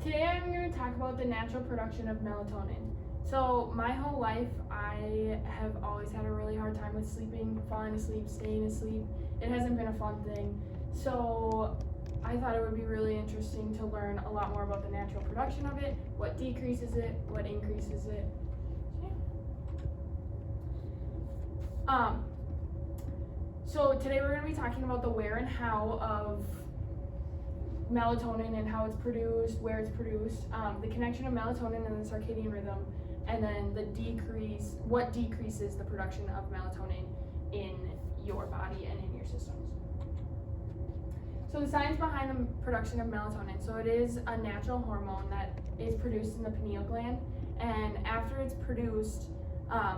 Today I'm going to talk about the natural production of melatonin. So my whole life I have always had a really hard time with sleeping, falling asleep, staying asleep. It hasn't been a fun thing. So I thought it would be really interesting to learn a lot more about the natural production of it, what decreases it, what increases it. So today we're going to be talking about the where and how of melatonin and how it's produced, where it's produced, the connection of melatonin and the circadian rhythm, and then what decreases the production of melatonin in your body and in your systems. So the science behind the production of melatonin. So it is a natural hormone that is produced in the pineal gland, and after it's produced,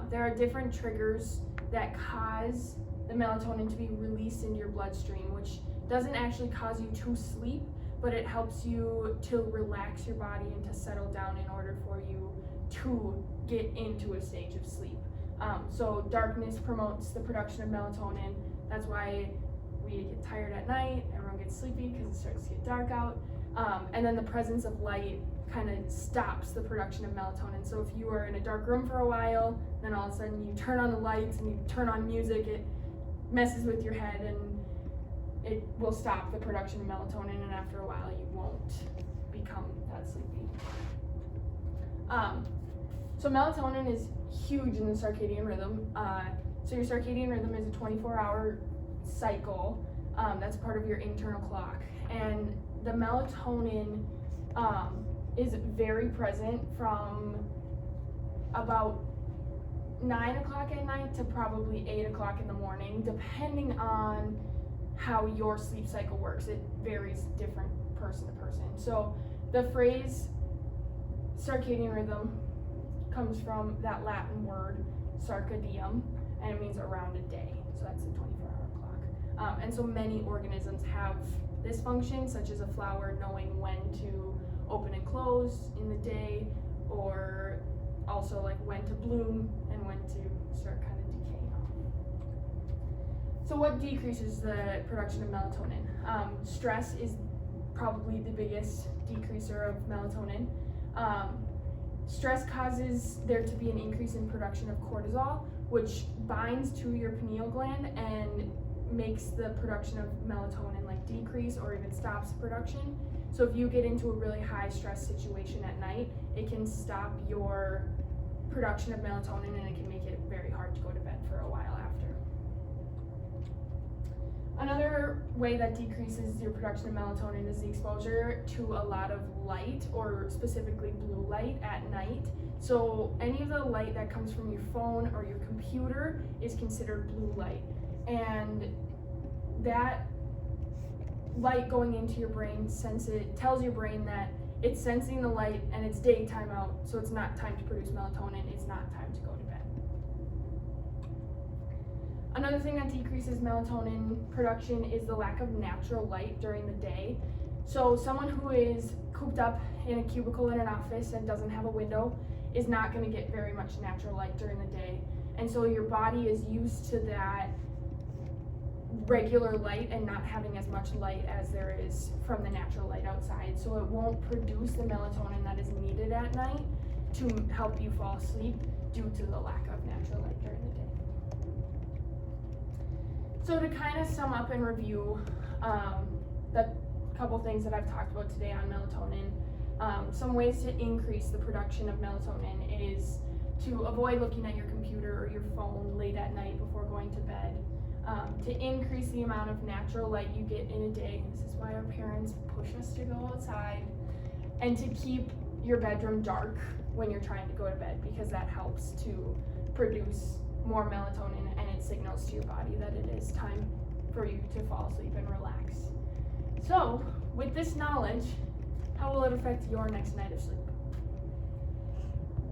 there are different triggers that cause the melatonin to be released into your bloodstream, which doesn't actually cause you to sleep, but it helps you to relax your body and to settle down in order for you to get into a stage of sleep. So darkness promotes the production of melatonin. That's why we get tired at night, everyone gets sleepy because it starts to get dark out. And then the presence of light kind of stops the production of melatonin. So if you are in a dark room for a while, then all of a sudden you turn on the lights and you turn on music, it messes with your head and it will stop the production of melatonin, and after a while you won't become that sleepy. So melatonin is huge in the circadian rhythm. So your circadian rhythm is a 24-hour cycle. That's part of your internal clock. And the melatonin is very present from about 9 o'clock at night to probably 8 o'clock in the morning, depending on how your sleep cycle works. It varies different person to person. So the phrase circadian rhythm comes from that Latin word circadium, and it means around a day. So that's a 24-hour clock. And so many organisms have this function, such as a flower knowing when to open and close in the day, or also like when to bloom and when to start kind of decaying off. So what decreases the production of melatonin? Stress is probably the biggest decreaser of melatonin. Stress causes there to be an increase in production of cortisol, which binds to your pineal gland and makes the production of melatonin like decrease or even stops production. So if you get into a really high stress situation at night, it can stop your production of melatonin and it can make it very hard to go to bed for a while after. Another way that decreases your production of melatonin is the exposure to a lot of light, or specifically blue light at night. So any of the light that comes from your phone or your computer is considered blue light. And that light going into your brain tells your brain that it's sensing the light and it's daytime out, so it's not time to produce melatonin, it's not time to go to bed. Another thing that decreases melatonin production is the lack of natural light during the day. So someone who is cooped up in a cubicle in an office and doesn't have a window is not going to get very much natural light during the day. And so your body is used to that regular light and not having as much light as there is from the natural light outside. So it won't produce the melatonin that is needed at night to help you fall asleep due to the lack of natural light during the day. So to kind of sum up and review the couple things that I've talked about today on melatonin, some ways to increase the production of melatonin is to avoid looking at your computer or your phone late at night before going to bed. To increase the amount of natural light you get in a day. This is why our parents push us to go outside. And to keep your bedroom dark when you're trying to go to bed, because that helps to produce more melatonin and it signals to your body that it is time for you to fall asleep and relax. So, with this knowledge, how will it affect your next night of sleep?